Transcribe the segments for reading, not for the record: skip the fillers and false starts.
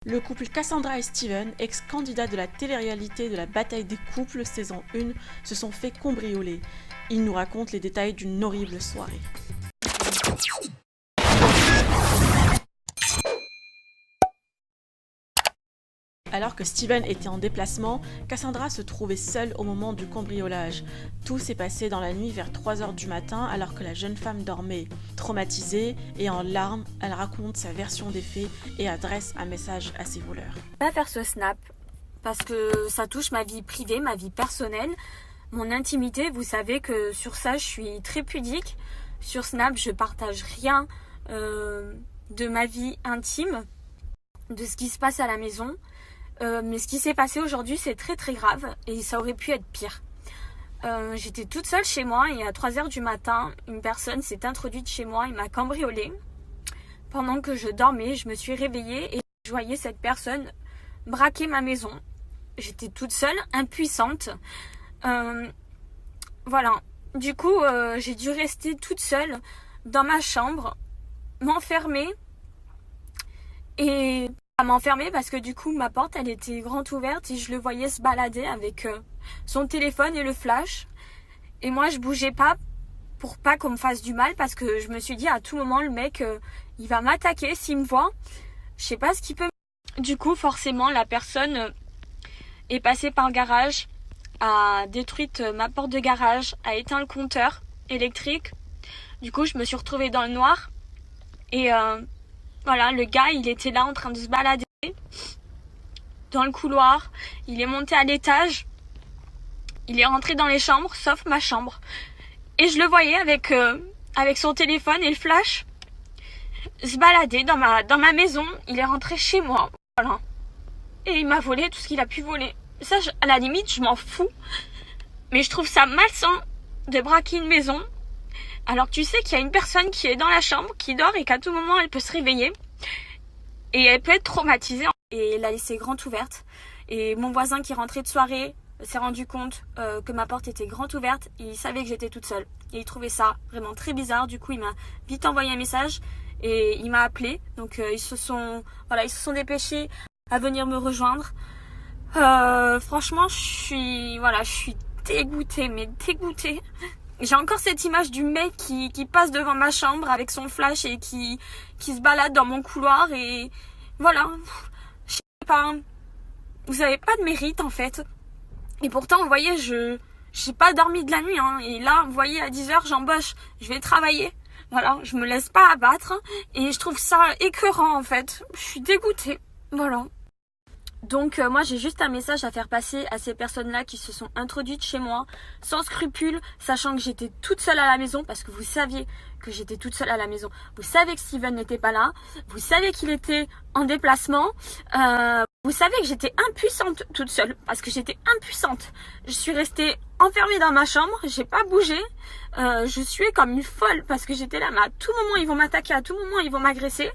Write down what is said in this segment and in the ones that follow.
Le couple Cassandra et Steven, ex-candidats de la télé-réalité de la bataille des couples saison 1, se sont fait cambrioler. Ils nous racontent les détails d'une horrible soirée. Alors que Steven était en déplacement, Cassandra se trouvait seule au moment du cambriolage. Tout s'est passé dans la nuit vers 3h du matin alors que la jeune femme dormait. Traumatisée et en larmes, elle raconte sa version des faits et adresse un message à ses voleurs. Je vais pas faire ce snap parce que ça touche ma vie privée, ma vie personnelle, mon intimité. Vous savez que sur ça, je suis très pudique. Sur Snap, je partage rien de ma vie intime, de ce qui se passe à la maison. Mais ce qui s'est passé aujourd'hui, c'est très très grave et ça aurait pu être pire. J'étais toute seule chez moi et à 3h du matin, une personne s'est introduite chez moi et m'a cambriolée. Pendant que je dormais, je me suis réveillée et je voyais cette personne braquer ma maison. J'étais toute seule, impuissante. Voilà. Du coup, j'ai dû rester toute seule dans ma chambre, m'enfermer et m'enfermer parce que du coup ma porte elle était grande ouverte et je le voyais se balader avec son téléphone et le flash et moi je bougeais pas pour pas qu'on me fasse du mal parce que je me suis dit à tout moment le mec il va m'attaquer s'il me voit, je sais pas ce qu'il peut. Du coup forcément la personne est passée par le garage, a détruit ma porte de garage, a éteint le compteur électrique. Du coup je me suis retrouvée dans le noir et voilà, le gars, il était là en train de se balader dans le couloir. Il est monté à l'étage. Il est rentré dans les chambres, sauf ma chambre. Et je le voyais avec son téléphone et le flash se balader dans ma maison. Il est rentré chez moi. Voilà. Et il m'a volé tout ce qu'il a pu voler. Ça, à la limite, je m'en fous. Mais je trouve ça malsain de braquer une maison. Alors que tu sais qu'il y a une personne qui est dans la chambre, qui dort et qu'à tout moment elle peut se réveiller et elle peut être traumatisée. Et elle a laissé grande ouverte et mon voisin qui rentrait de soirée s'est rendu compte que ma porte était grande ouverte et il savait que j'étais toute seule. Et il trouvait ça vraiment très bizarre. Du coup il m'a vite envoyé un message et il m'a appelé. Donc ils se sont dépêchés à venir me rejoindre. Franchement je suis dégoûtée, mais dégoûtée. J'ai encore cette image du mec qui passe devant ma chambre avec son flash et qui se balade dans mon couloir et voilà. Je sais pas. Vous avez pas de mérite en fait. Et pourtant, vous voyez, j'ai pas dormi de la nuit. Hein. Et là, vous voyez, à 10h, j'embauche. Je vais travailler. Voilà, je me laisse pas abattre. Et je trouve ça écœurant en fait. Je suis dégoûtée. Voilà. Donc moi j'ai juste un message à faire passer à ces personnes-là qui se sont introduites chez moi sans scrupule, sachant que j'étais toute seule à la maison, parce que vous saviez que j'étais toute seule à la maison. Vous savez que Steven n'était pas là, vous savez qu'il était en déplacement, vous savez que j'étais impuissante toute seule, parce que j'étais impuissante. Je suis restée enfermée dans ma chambre, j'ai pas bougé, je suais comme une folle parce que j'étais là, mais à tout moment ils vont m'attaquer, à tout moment ils vont m'agresser.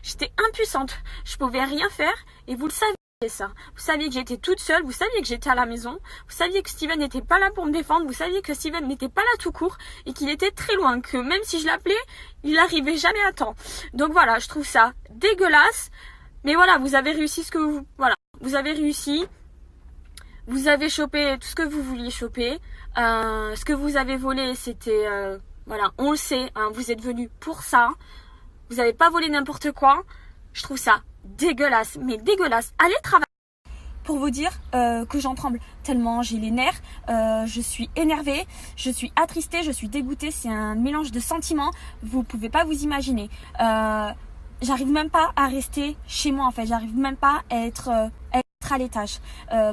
J'étais impuissante, je pouvais rien faire et vous le savez. Ça. Vous saviez que j'étais toute seule, vous saviez que j'étais à la maison, vous saviez que Steven n'était pas là pour me défendre, vous saviez que Steven n'était pas là tout court et qu'il était très loin, que même si je l'appelais, il n'arrivait jamais à temps. Donc voilà, je trouve ça dégueulasse, mais voilà, vous avez réussi vous avez réussi, vous avez chopé tout ce que vous vouliez choper, ce que vous avez volé, c'était, voilà, on le sait, hein, vous êtes venus pour ça, vous n'avez pas volé n'importe quoi, je trouve ça dégueulasse, mais dégueulasse. Allez travailler. Pour vous dire que j'en tremble tellement j'ai les nerfs, je suis énervée, je suis attristée, je suis dégoûtée, c'est un mélange de sentiments, vous pouvez pas vous imaginer. J'arrive même pas à rester chez moi en fait, j'arrive même pas à être à l'étage.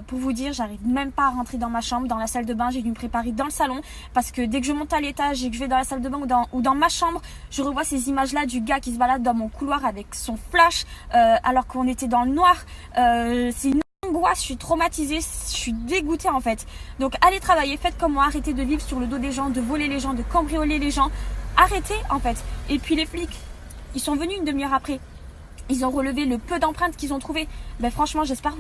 Pour vous dire, j'arrive même pas à rentrer dans ma chambre, dans la salle de bain, j'ai dû me préparer dans le salon parce que dès que je monte à l'étage et que je vais dans la salle de bain ou dans ma chambre, je revois ces images-là du gars qui se balade dans mon couloir avec son flash alors qu'on était dans le noir. C'est une angoisse, je suis traumatisée, je suis dégoûtée en fait. Donc allez travailler, faites comme moi, arrêtez de vivre sur le dos des gens, de voler les gens, de cambrioler les gens. Arrêtez en fait. Et puis les flics, ils sont venus une demi-heure après. Ils ont relevé le peu d'empreintes qu'ils ont trouvées. Ben franchement, j'espère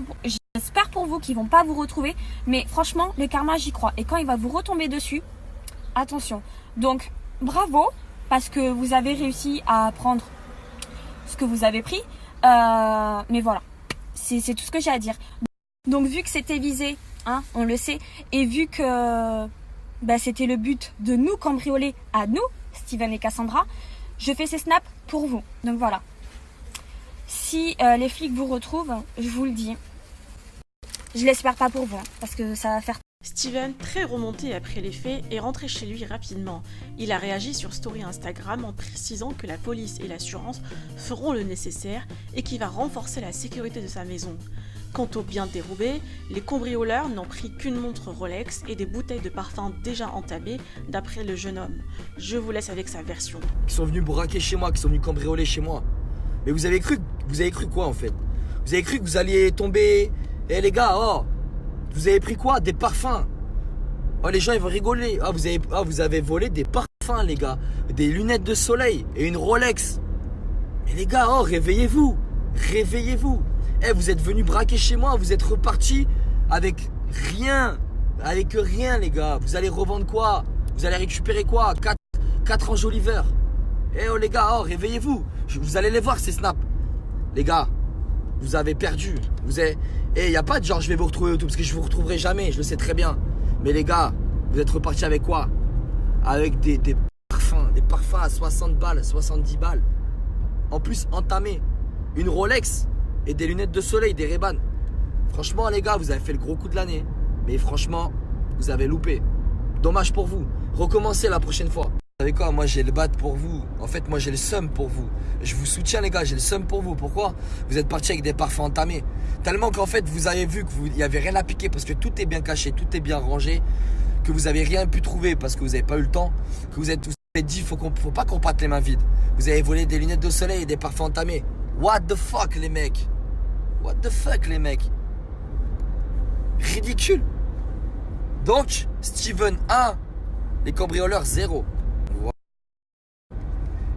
pour vous qu'ils vont pas vous retrouver. Mais franchement, le karma, j'y crois. Et quand il va vous retomber dessus, attention. Donc, bravo, parce que vous avez réussi à prendre ce que vous avez pris. Mais voilà. C'est tout ce que j'ai à dire. Donc vu que c'était visé, hein, on le sait, et vu que c'était le but de nous cambrioler à nous, Steven et Cassandra, je fais ces snaps pour vous. Donc voilà. Si les flics vous retrouvent, je vous le dis, je l'espère pas pour vous, hein, parce que ça va faire... Steven, très remonté après les faits, est rentré chez lui rapidement. Il a réagi sur Story Instagram en précisant que la police et l'assurance feront le nécessaire et qu'il va renforcer la sécurité de sa maison. Quant aux biens dérobés, les cambrioleurs n'ont pris qu'une montre Rolex et des bouteilles de parfum déjà entamées, d'après le jeune homme. Je vous laisse avec sa version. Qui sont venus braquer chez moi, qui sont venus cambrioler chez moi. Mais vous avez cru quoi en fait? Vous avez cru que vous alliez tomber... Eh les gars, oh, vous avez pris quoi? Des parfums. Oh les gens ils vont rigoler. Vous avez volé des parfums les gars. Des lunettes de soleil et une Rolex. Mais les gars, oh réveillez-vous. Réveillez-vous. Eh, vous êtes venus braquer chez moi, vous êtes repartis avec rien. Avec rien, les gars. Vous allez revendre quoi? Vous allez récupérer quoi? 4 enjoliveurs. Eh, oh, les gars, oh, réveillez-vous. Vous allez les voir, ces snaps. Les gars, vous avez perdu. Eh, y a pas de genre, je vais vous retrouver au tout, parce que je vous retrouverai jamais, je le sais très bien. Mais les gars, vous êtes repartis avec quoi? Avec des parfums à 60 balles, 70 balles. En plus, entamés. Une Rolex. Et des lunettes de soleil, des Ray-Ban. Franchement les gars, vous avez fait le gros coup de l'année. Mais franchement, vous avez loupé. Dommage pour vous. Recommencez la prochaine fois. Vous savez quoi, moi j'ai le bat pour vous. En fait, moi j'ai le seum pour vous. Je vous soutiens les gars, j'ai le seum pour vous. Pourquoi? Vous êtes partis avec des parfums entamés. Tellement qu'en fait, vous avez vu qu'il n'y avait rien à piquer parce que tout est bien caché, tout est bien rangé. Que vous n'avez rien pu trouver parce que vous n'avez pas eu le temps. Que vous êtes dit, faut pas qu'on parte les mains vides. Vous avez volé des lunettes de soleil et des parfums entamés. What the fuck les mecs? What the fuck les mecs? Ridicule. Donc, Steven 1, les cambrioleurs 0. Voilà.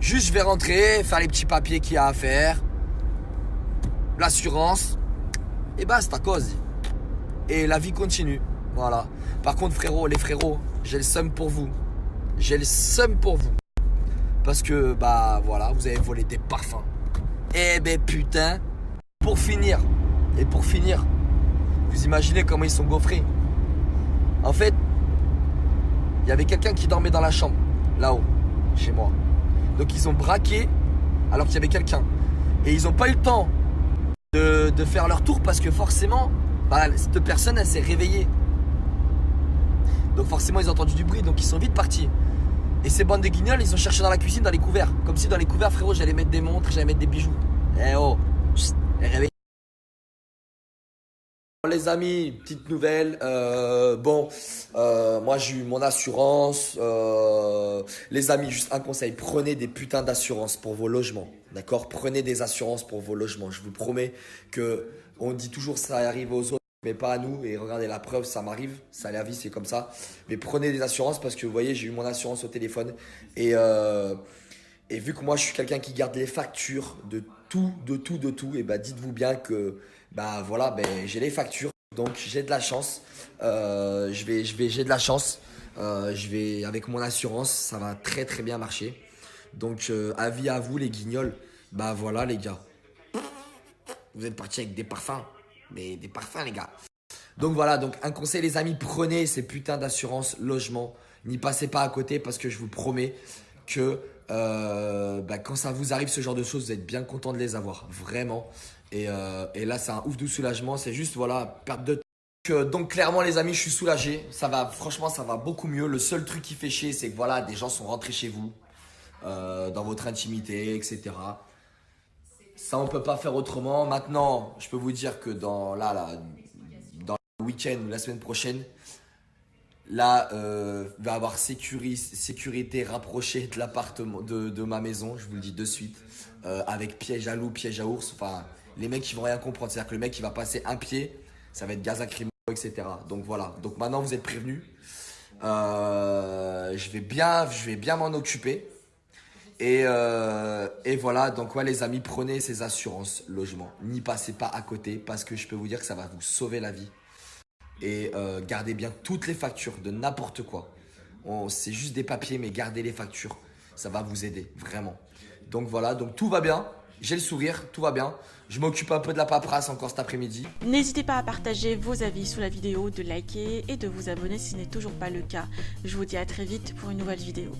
Juste je vais rentrer, faire les petits papiers qu'il y a à faire. L'assurance. Et basta cause. Et la vie continue. Voilà. Par contre les frérots, j'ai le seum pour vous. J'ai le seum pour vous. Parce que voilà, vous avez volé des parfums. Eh ben putain. Pour finir, vous imaginez comment ils sont gaufrés. En fait, il y avait quelqu'un qui dormait dans la chambre, là-haut, chez moi. Donc ils ont braqué alors qu'il y avait quelqu'un. Et ils n'ont pas eu le temps de faire leur tour parce que forcément, cette personne, elle s'est réveillée. Donc forcément, ils ont entendu du bruit, donc ils sont vite partis. Et ces bandes de guignols, ils ont cherché dans la cuisine, dans les couverts. Comme si dans les couverts, frérot, j'allais mettre des montres, j'allais mettre des bijoux. Eh oh, réveillez. Les amis, petite nouvelle, moi j'ai eu mon assurance, les amis, juste un conseil, prenez des putains d'assurances pour vos logements, d'accord? Prenez des assurances pour vos logements, je vous promets que on dit toujours ça arrive aux autres, mais pas à nous, et regardez la preuve, ça m'arrive, ça la vie c'est comme ça, mais prenez des assurances parce que vous voyez, j'ai eu mon assurance au téléphone, et vu que moi je suis quelqu'un qui garde les factures de tout, et dites-vous bien que j'ai les factures, donc j'ai de la chance. J'ai de la chance. Avec mon assurance, ça va très très bien marcher. Donc avis à vous les guignols. Voilà les gars. Vous êtes partis avec des parfums, mais des parfums les gars. Donc voilà, donc un conseil les amis, prenez ces putains d'assurance logement. N'y passez pas à côté parce que je vous promets que quand ça vous arrive ce genre de choses, vous êtes bien content de les avoir, vraiment. Et là c'est un ouf de soulagement, c'est juste perte de temps. Donc clairement les amis, je suis soulagé, franchement ça va beaucoup mieux. Le seul truc qui fait chier, c'est que des gens sont rentrés chez vous, dans votre intimité, etc. Ça on peut pas faire autrement. Maintenant, je peux vous dire que dans le week-end ou la semaine prochaine, là, va avoir sécurité rapprochée de l'appartement, de ma maison, je vous le dis de suite, avec piège à loup, piège à ours, les mecs ils vont rien comprendre, c'est-à-dire que le mec il va passer un pied, ça va être gaz lacrymogène, etc. Donc voilà, donc maintenant vous êtes prévenus, je vais bien m'en occuper, et voilà, donc les amis, prenez ces assurances logement, n'y passez pas à côté, parce que je peux vous dire que ça va vous sauver la vie. Et gardez bien toutes les factures de n'importe quoi. C'est juste des papiers, mais gardez les factures. Ça va vous aider, vraiment. Donc voilà, donc tout va bien. j'ai le sourire, tout va bien. Je m'occupe un peu de la paperasse encore cet après-midi. N'hésitez pas à partager vos avis sous la vidéo, de liker et de vous abonner si ce n'est toujours pas le cas. Je vous dis à très vite pour une nouvelle vidéo.